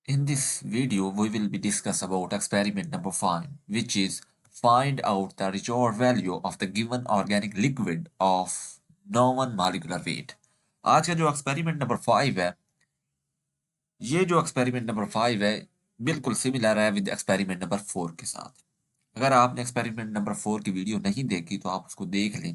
In this video, we will be discuss about experiment number 5, which is find out the Ricciard value of the given organic liquid of known molecular weight. आज का जो experiment number 5 है, ये जो experiment number 5 है, बिल्कुल similar है with experiment number 4 के साथ। अगर आपने एक्सपेरिमेंट नंबर 4 की वीडियो नहीं देखी तो आप उसको देख लें।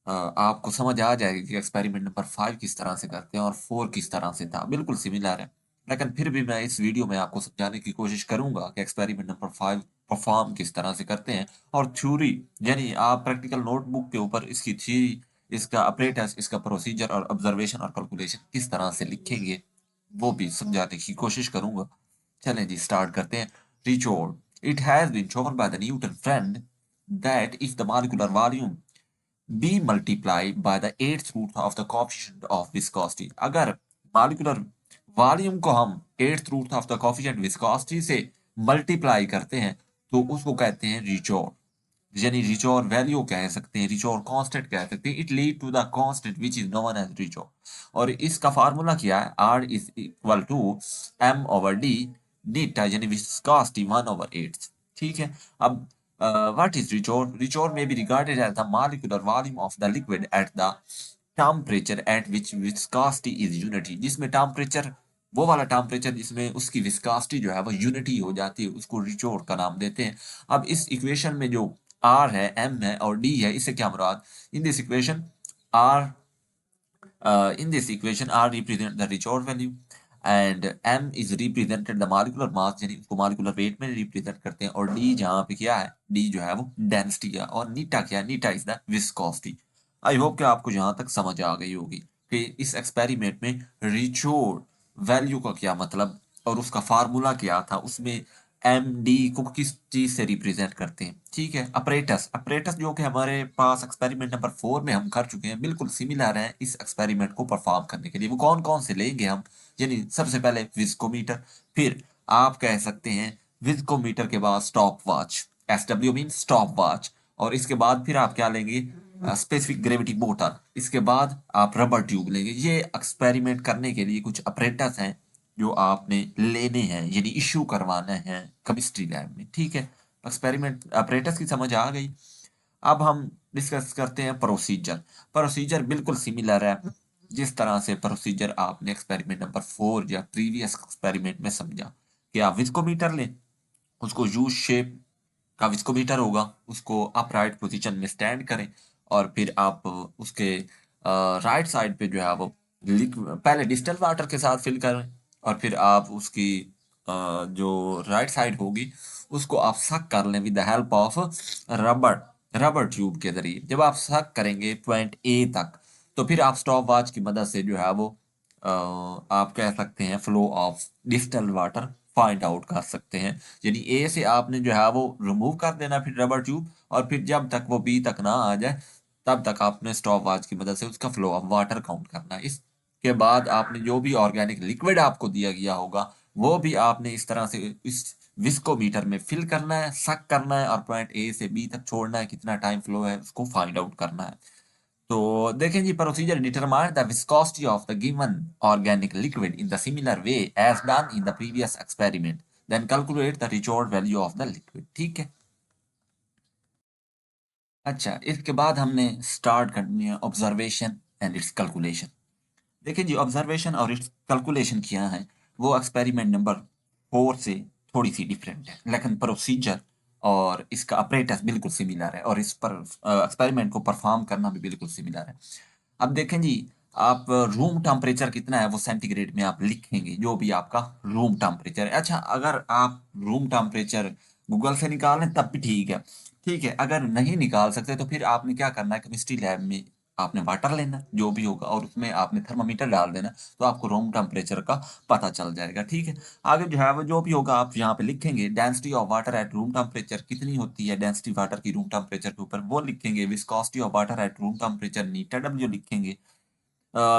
आपको समझ आ जाएगा कि एक्सपेरिमेंट नंबर 5 किस तरह से करते हैं और 4 किस तरह से था, बिल्कुल सिमिलर है। लेकिन फिर भी मैं इस वीडियो में आपको समझाने की कोशिश करूंगा कि एक्सपेरिमेंट नंबर 5 परफॉर्म किस तरह से करते हैं, और थ्योरी यानी आप प्रैक्टिकल नोटबुक के ऊपर इसकी थ्योरी, इसका अपरेटस, इसका प्रोसीजर और ऑब्जर्वेशन और कैलकुलेशन किस तरह से लिखेंगे वो भी समझाने की कोशिश करूंगा। चलें जी, स्टार्ट करते हैं। Rheochor, it has been shown by the Newton Friend that if the molecular volume b multiplied by the eighth root of the coefficient of viscosity, अगर molecular volume को हम eighth root of the coefficient viscosity से multiply करते हैं तो उसको कहते हैं रिचोर, यानी रिचोर वैल्यू कह सकते हैं, रिचोर कांस्टेंट कह सकते हैं। It lead to the constant which is known as rheochor, और इसका फार्मूला क्या है? R is equal to M over D eta, यानी विस्कोसिटी 1/8। ठीक है। अब what is Richour? Richour may be regarded as the molecular volume of the liquid at the temperature at which viscosity is unity, जिसमें temperature, वो वाला temperature जिसमें उसकी viscosity जो है वो यूनिटी हो जाती है, उसको रिचोर का नाम देते हैं। अब इस इक्वेशन में जो R है, M है और D है, इससे क्या मुराद? In this equation R R represent the Ricciard value and M is represented the molecular mass, यानी उसको molecular weight में रिप्रेजेंट करते हैं, और D जहाँ पे क्या है, D जो है वो डेंसिटी है, और नीटा क्या है? Eta is the viscosity. I hope कि आपको यहाँ तक समझ आ गई होगी कि इस एक्सपेरिमेंट में रिचोर्ड वैल्यू का क्या मतलब और उसका फार्मूला क्या था, उसमें एम डी को किस चीज से रिप्रेजेंट करते हैं। ठीक है। अपरेटस, अपरेटस जो कि हमारे पास एक्सपेरिमेंट नंबर 4 में हम कर चुके हैं, बिल्कुल सिमिलर है इस एक्सपेरिमेंट को परफॉर्म करने के लिए। वो कौन कौन से लेंगे हम? यानी सबसे पहले विस्कोमीटर, फिर आप कह सकते हैं विस्कोमीटर के बाद stop watch, S W mean stop watch, और इसके बाद फिर आप क्या लेंगे? स्पेसिफिक ग्रेविटी बोतल, इसके बाद आप रबर ट्यूब लेंगे। ये एक्सपेरिमेंट करने के लिए कुछ अपरेटस हैं जो आपने लेने हैं, यानी इश्यू करवाना है केमिस्ट्री लैब में। ठीक है। एक्सपेरिमेंट अपरेटस की समझ आ गई। अब हम डिस्कस करते हैं प्रोसीजर। प्रोसीजर बिल्कुल सिमिलर है जिस तरह से प्रोसीजर आपने एक्सपेरिमेंट नंबर 4 या प्रीवियस एक्सपेरिमेंट में समझा, कि आप विस्कोमीटर लें, उसको यू शेप का विस्कोमीटर होगा, उसको अपराइट पोजीशन में स्टैंड करें, और फिर आप उसके राइट साइड पे जो है वो पहले डिस्टिल वाटर के साथ फिल करें, और फिर आप उसकी जो राइट साइड होगी उसको आप सक कर लें with the help of rubber rubber tube के जरिए। जब आप सक करेंगे पॉइंट ए तक, तो फिर आप स्टॉप वॉच की मदद से जो है वो आप कह सकते हैं flow of distil water find out कर सकते हैं। यानी ए से आपने जो है वो रिमूव कर देना फिर रबर ट्यूब, और फिर जब तक वो बी तक ना आ जाए तब तक आपने स्टॉप वॉच की मदद से उसका फ्लो ऑफ वाटर काउंट करना है। इसके बाद आपने जो भी ऑर्गेनिक लिक्विड आपको दिया गया होगा वो भी आपने इस तरह से इस विस्कोमीटर में फिल करना है, सक करना है, और पॉइंट ए से बी तक छोड़ना है। कितना टाइम फ्लो है उसको फाइंड आउट करना है। तो देखें जी, procedure determine the viscosity of the given organic liquid in the similar way as done in the previous experiment, then calculate the rheochor value of the liquid. ठीक है। अच्छा, इसके बाद हमने स्टार्ट करनी है ऑब्जर्वेशन एंड इट्स कैलकुलेशन। देखिए जी, observation और इट्स कैलकुलेशन किया है वो एक्सपेरिमेंट नंबर 4 से थोड़ी सी डिफरेंट है, लेकिन प्रोसीजर और इसका अपरेटस बिल्कुल सिमिलर है, और इस पर एक्सपेरिमेंट को परफॉर्म करना भी बिल्कुल सिमिलर है। अब देखें जी, आप रूम टेम्परेचर कितना है वो सेंटीग्रेड में आप लिखेंगे, जो भी आपका रूम टेम्परेचर है। अच्छा, अगर आप रूम टेम्परेचर गूगल से निकालें तब भी ठीक है। ठीक है, अगर नहीं निकाल सकते तो फिर आपने क्या करना है, केमिस्ट्री लैब में आपने वाटर लेना जो भी होगा, और उसमें आपने थर्मामीटर डाल देना, तो आपको रूम टेम्परेचर का पता चल जाएगा। ठीक है। आगे जो है वो जो भी होगा आप यहाँ पे लिखेंगे। Density of water at room temperature कितनी होती है, डेंसिटी वाटर की रूम टेम्परेचर के ऊपर वो लिखेंगे। Viscosity of water at room temperature Neeta W लिखेंगे।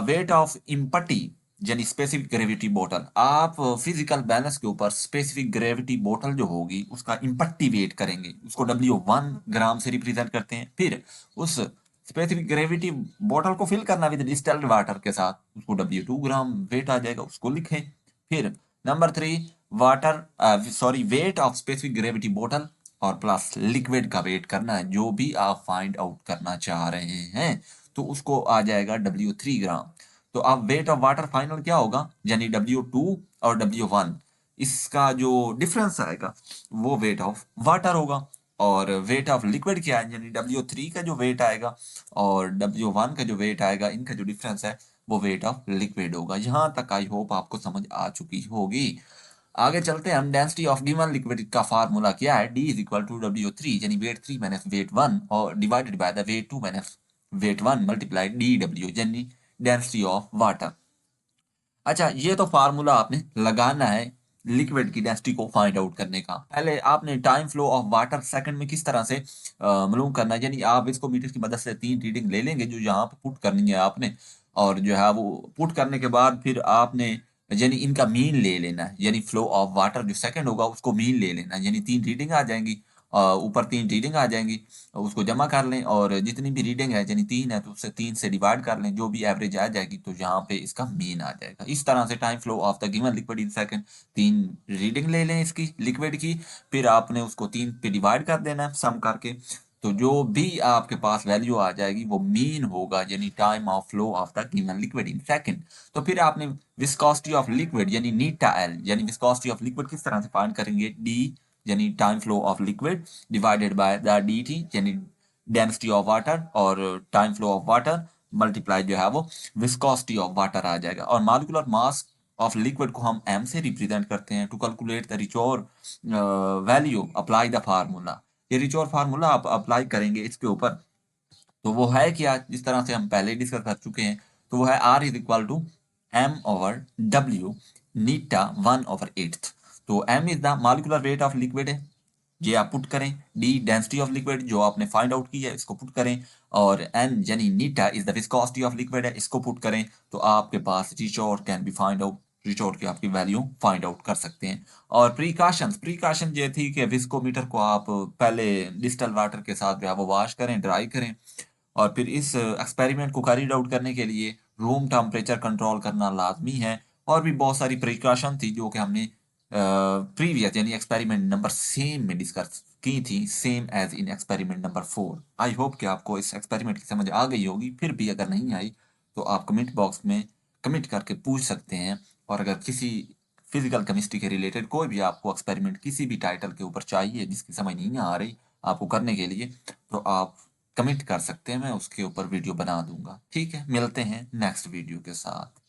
वेट ऑफ इम्पटी यानी स्पेसिफिक ग्रेविटी बोतल, आप फिजिकल बैलेंस के ऊपर स्पेसिफिक ग्रेविटी बोतल जो होगी उसका इम्पट्टी वेट करेंगे, उसको W1 ग्राम से रिप्रेजेंट करते हैं। फिर उस स्पेसिफिक ग्रेविटी बोतल को फिल करना विद डिस्टिल्ड वाटर के साथ, उसको W2 ग्राम वेट आ जाएगा, उसको लिखें। फिर number 3, weight of specific gravity bottle और प्लस लिक्विड का वेट करना है। जो भी आप फाइंड आउट करना चाह रहे हैं तो उसको आ जाएगा W3 ग्राम। तो अब वेट ऑफ वाटर फाइनल क्या होगा, यानी W2 और W1, इसका जो डिफरेंस आएगा वो वेट ऑफ वाटर होगा। और वेट ऑफ लिक्विड क्या है, यानी W3 का जो वेट आएगा और W1 का जो वेट आएगा, इनका जो डिफरेंस है वो वेट ऑफ लिक्विड होगा। यहाँ तक आई होप आपको समझ आ चुकी होगी। आगे चलते हैं हम। डेंसिटी ऑफ गिवन लिक्विड का फार्मूला क्या है, D is equal to W3, यानी वेट 3 माइनस वेट 1 और divided by the weight 2 minus weight 1 multiply DW, यानी डेंसिटी ऑफ वाटर। अच्छा, ये तो फार्मूला आपने लगाना है लिक्विड की डेंसिटी को फाइंड आउट करने का। पहले आपने time flow of water second में किस तरह से मालूम करना है, यानी आप इसको मीटर की मदद से 3 रीडिंग ले लेंगे जो यहाँ पे पुट करनी है आपने, और जो है वो पुट करने के बाद फिर आपने यानी इनका मीन ले लेना है, यानी फ्लो ऑफ वाटर जो सेकंड होगा उसको मीन ले लेना है, यानी 3 रीडिंग आ जाएंगी, ऊपर 3 रीडिंग आ जाएंगी, उसको जमा कर लें और जितनी भी रीडिंग है यानी 3 है तो उससे 3 से डिवाइड कर लें, जो भी एवरेज आ जाएगी तो यहाँ पे इसका मीन आ जाएगा। इस तरह से time flow of the given liquid in second, 3 reading ले लें इसकी लिक्विड की, फिर आपने उसको 3 पे डिवाइड कर देना है सम करके, तो जो भी आपके पास वैल्यू आ जाएगी वो मीन होगा, यानी time of flow of the given liquid in second. तो फिर आपने विस्कोसिटी ऑफ लिक्विड यानी नीटा एल, यानी विस्कोसिटी ऑफ लिक्विड किस तरह से फाइंड करेंगे, डी यानी time flow of liquid divided by the dt, यानी डेंसिटी ऑफ वाटर, और time flow of water multiply जो है वो विस्कोसिटी ऑफ वाटर आ जाएगा। और मॉलिक्यूलर मास ऑफ लिक्विड को हम m से रिप्रेजेंट करते हैं। To calculate the rheochor value apply the formula, ये रिचोर फार्मूला आप अप्लाई करेंगे इसके ऊपर, तो वो है क्या, जिस तरह से हम पहले डिस्कस कर चुके हैं, तो वो है R is equal to m over W नीटा 1/8। तो m is the molecular weight of liquid है, ये आप पुट करें। D डेंसिटी ऑफ लिक्विड जो आपने फाइंड आउट की है इसको पुट करें, और n यानी eta is the viscosity of liquid है, इसको पुट करें, तो आपके पास rheochor can be find out, rheochor की आपकी वैल्यू फाइंड आउट कर सकते हैं। और प्रिकॉशन ये थी कि विस्कोमीटर को आप पहले डिस्टल वाटर के साथ जो है वो वॉश करें, ड्राई करें, और फिर इस एक्सपेरिमेंट को कैरिड आउट करने के लिए रूम टेम्परेचर कंट्रोल करना लाजमी है। और भी बहुत सारी प्रिकॉशन थी जो कि हमने प्रीवियस यानी एक्सपेरिमेंट नंबर सेम में डिस्कस की थी, same as in experiment number 4। I hope कि आपको इस एक्सपेरिमेंट की समझ आ गई होगी। फिर भी अगर नहीं आई तो आप कमेंट बॉक्स में कमेंट करके पूछ सकते हैं। और अगर किसी फिजिकल केमिस्ट्री के रिलेटेड कोई भी आपको एक्सपेरिमेंट किसी भी टाइटल के ऊपर चाहिए जिसकी समझ नहीं आ रही आपको करने के लिए, तो आप कमेंट कर सकते हैं, मैं उसके ऊपर वीडियो बना दूंगा। ठीक है, मिलते हैं नेक्स्ट वीडियो के साथ।